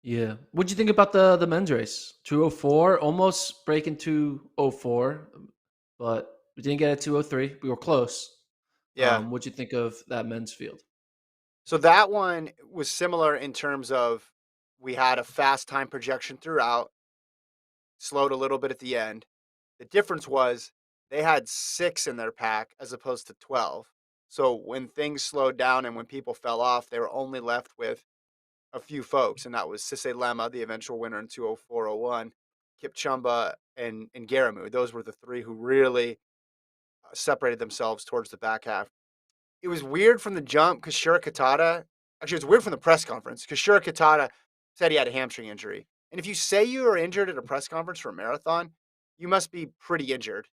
Yeah. What'd you think about the men's race? 204, almost breaking 204, but we didn't get a 203. We were close. Yeah. What'd you think of that men's field? So that one was similar in terms of we had a fast time projection throughout, slowed a little bit at the end. The difference was they had 6 in their pack as opposed to 12. So when things slowed down and when people fell off, they were only left with a few folks, and that was Sisay Lemma, the eventual winner in 204.01, Kipchumba, and Garamu. Those were the 3 who really separated themselves towards the back half. It was weird from the jump because Shura Katada, actually, it was weird from the press conference because Shura Katada said he had a hamstring injury. And if you say you are injured at a press conference for a marathon, you must be pretty injured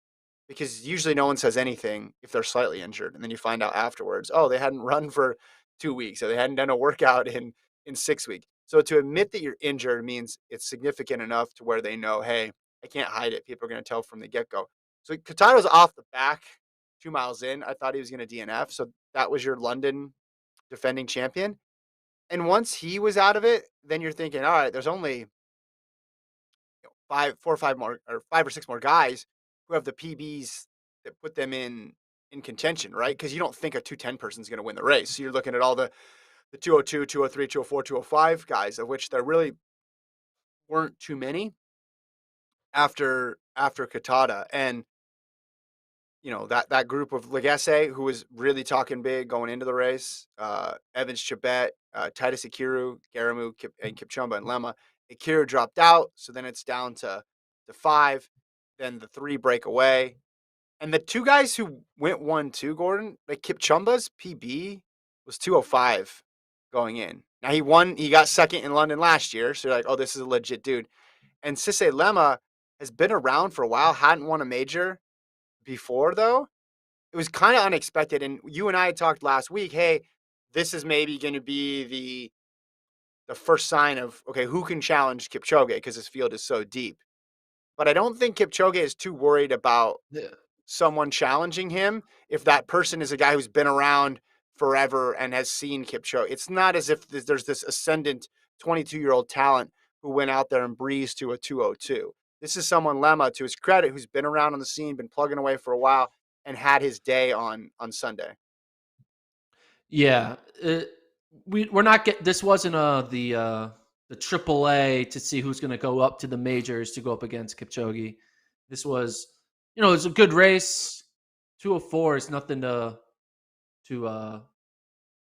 because usually no one says anything if they're slightly injured. And then you find out afterwards, oh, they hadn't run for 2 weeks or they hadn't done a workout in 6 weeks. So to admit that you're injured means it's significant enough to where they know, hey, I can't hide it. People are going to tell from the get go. So Katada's off the back 2 miles in. I thought he was going to DNF. So that was your London defending champion. And once he was out of it, then you're thinking, all right, there's only 5, 4 or 5 more, or 5 or 6 more guys who have the PBs that put them in contention, right? Because you don't think a 210 person is going to win the race. So you're looking at all the 202, 203, 204, 205 guys, of which there really weren't too many after Katada. And that group of Legasse, who was really talking big going into the race, Evans Chibet, Titus Ikiru, Garamu, and Kipchumba and Lemma. Ikiru dropped out, so then it's down to 5. Then the 3 break away. And the 2 guys who went 1-2, Gordon, like Kipchumba's PB was 205 going in. Now he got second in London last year, so you're like, oh, this is a legit dude. And Sisay Lemma has been around for a while, hadn't won a major before though. It was kind of unexpected. And you and I talked last week, hey, this is maybe going to be the first sign of okay, who can challenge Kipchoge because his field is so deep. But I don't think Kipchoge is too worried about Yeah. someone challenging him if that person is a guy who's been around forever and has seen Kipchoge. It's not as if there's this ascendant 22-year-old talent who went out there and breezed to a 202. This is someone, Lemma, to his credit, who's been around on the scene, been plugging away for a while, and had his day on Sunday. Yeah. We're not get this wasn't the AAA to see who's going to go up to the majors to go up against Kipchoge. This was, it's a good race. 204 is nothing to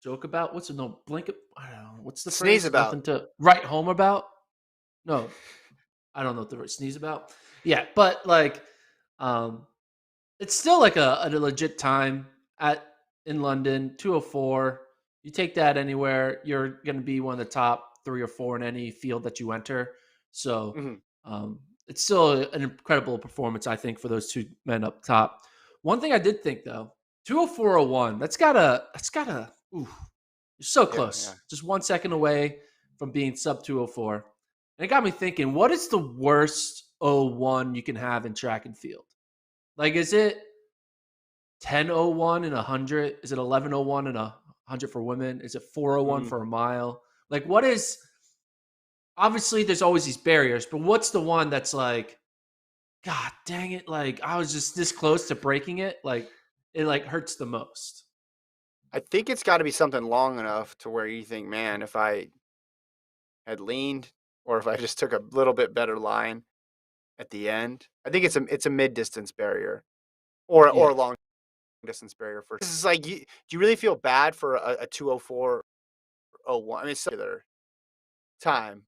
joke about. What's no blink? I don't know. What's the Sneeze phrase? about. Nothing to write home about. No, I don't know what the word sneeze about. Yeah, but like, um, it's still like a legit time at in London. 204. You take that anywhere, you're going to be one of the top 3 or 4 in any field that you enter. So Mhm. it's still an incredible performance, I think, for those 2 men up top. One thing I did think though, 204.01. That's gotta. Ooh, you're so Yeah, yeah. close, just 1 second away from being sub 204. And it got me thinking, what is the worst 01 you can have in track and field? Like, is it 10:01 in 100? Is it 11:01 in 100 for women? Is it 4:01 Mhm. for a mile? Like, what is obviously there's always these barriers, but what's the one that's like, God dang it, like I was just this close to breaking it, like it like hurts the most. I think it's got to be something long enough to where you think, man, if I had leaned or if I just took a little bit better line at the end. I think it's a mid distance barrier or Yeah. a long distance barrier for. This is like, do you really feel bad for a 204.01? I mean, it's their time,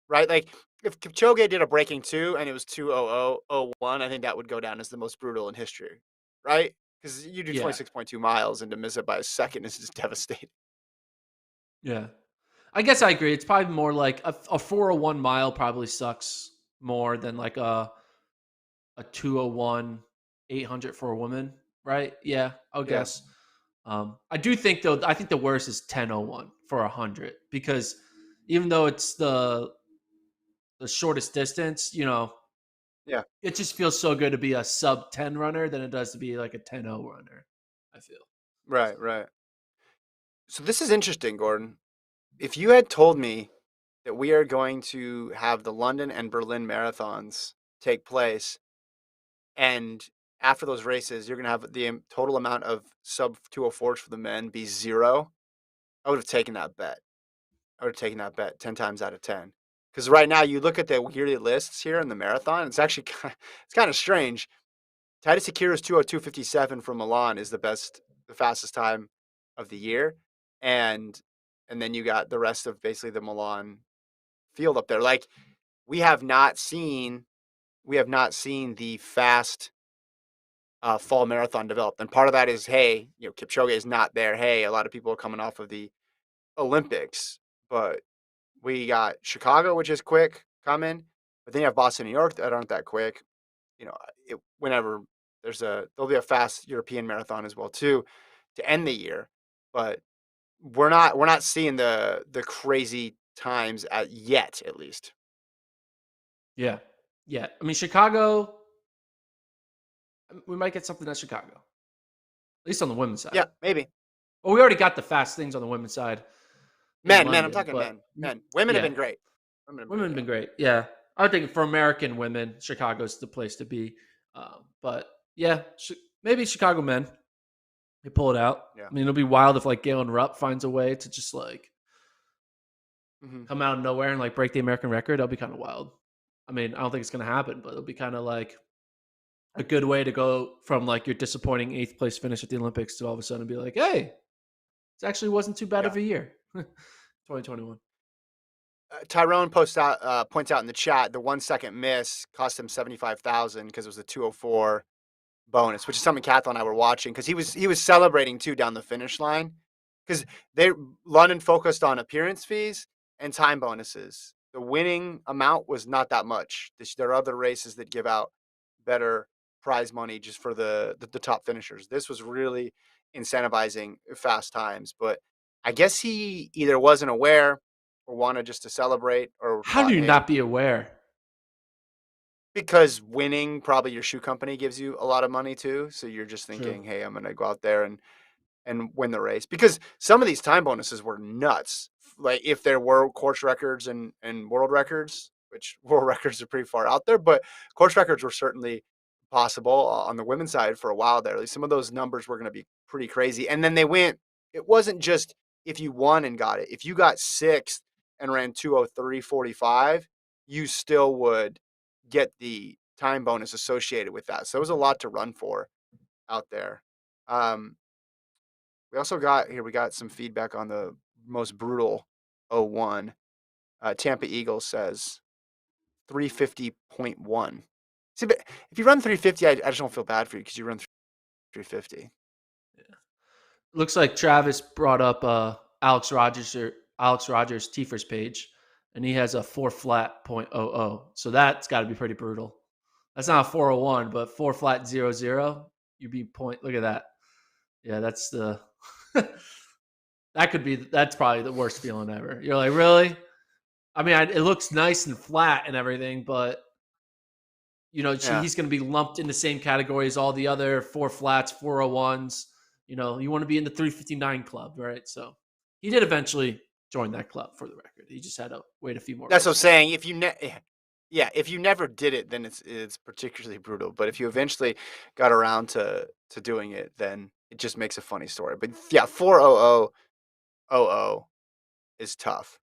right? Like if Kipchoge did a breaking 2 and it was 2:00:01, I think that would go down as the most brutal in history, right? Because you do Yeah. 26.2 miles and to miss it by a second is just devastating. Yeah. I guess I agree. It's probably more like a 401 mile probably sucks more than like a 201 800 for a woman, right? Yeah, I Yeah. guess. I do think though. I think the worst is 10:01 for 100 because even though it's the shortest distance, Yeah. it just feels so good to be a sub 10 runner than it does to be like a 10:0 runner. I feel Right. so. Right. So this is interesting, Gordon. If you had told me that we are going to have the London and Berlin marathons take place, and after those races, you're gonna have the total amount of sub 204s for the men be 0. I would have taken that bet. I would have taken that bet 10 times out of 10. Because right now, you look at the yearly lists here in the marathon, it's actually it's kind of strange. Titus Akira's 2:02:57 from Milan is the fastest time of the year, and then you got the rest of basically the Milan field up there. Like, we have not seen the fast fall marathon developed, and part of that is, hey, Kipchoge is not there. Hey, a lot of people are coming off of the Olympics, but we got Chicago, which is quick coming, but then you have Boston, New York that aren't that quick. Whenever there'll be a fast European marathon as well too to end the year, but we're not seeing the crazy times at least. Yeah. Yeah. I mean, Chicago, we might get something at Chicago, at least on the women's Yeah, side. maybe. Well, we already got the fast things on the women's side in Men, I'm London, talking but men. Men. Women have yeah, been great. Women have been women great, have yeah. been great. Yeah. I think for American women, Chicago's the place to be. But yeah, maybe Chicago men, they pull it out. Yeah. I mean, it'll be wild if like Galen Rupp finds a way to just like Mhm. come out of nowhere and like break the American record. That'll be kind of wild. I mean, I don't think it's going to happen, but it'll be kind of like a good way to go from like your disappointing eighth place finish at the Olympics to all of a sudden be like, hey, it actually wasn't too bad Yeah. of a year. 2021. Tyrone points out in the chat the 1 second miss cost him 75,000 because it was a 2:04 bonus, which is something Cathal and I were watching because he was celebrating too down the finish line because they London focused on appearance fees and time bonuses. The winning amount was not that much. There are other races that give out better prize money just for the top finishers. This was really incentivizing fast times, but I guess he either wasn't aware or wanted just to celebrate or How do thought, you hey, not be aware? because winning probably your shoe company gives you a lot of money too. So you're just True. thinking, hey, I'm going to go out there and win the race because some of these time bonuses were nuts. Like if there were course records and world records, which world records are pretty far out there, but course records were certainly possible on the women's side for a while there. At least some of those numbers were going to be pretty crazy. And then it wasn't just if you won and got it. If you got sixth and ran 2:03:45, you still would get the time bonus associated with that. So it was a lot to run for out there. Um, we got some feedback on the most brutal 01. Tampa Eagles says 350.1. See, but if you run 350, I just don't feel bad for you because you run 350. Looks like Travis brought up Alex Rogers Tiefer's page, and he has a 4 flat .00. So that's got to be pretty brutal. That's not a 401, but 4 flat 00. You'd be point. Look at that. Yeah, that's the that's probably the worst feeling ever. You're like, really? I mean, it looks nice and flat and everything, but Yeah. he's going to be lumped in the same category as all the other 4 flats, 401s. You want to be in the 359 club, right? So he did eventually join that club for the record. He just had to wait a few more That's what I'm races. saying. Yeah, if you never did it, then it's particularly brutal. But if you eventually got around to doing it, then it just makes a funny story. But yeah, 40000 is tough.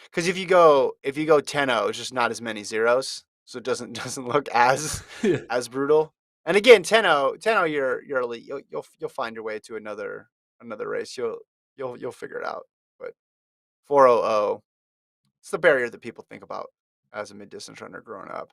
Because if you go 10-0, it's just not as many zeros, so it doesn't look as Yeah. as brutal. And again, 10-0, you're elite. You'll find your way to another race. You'll figure it out. But 400, it's the barrier that people think about as a mid distance runner growing up.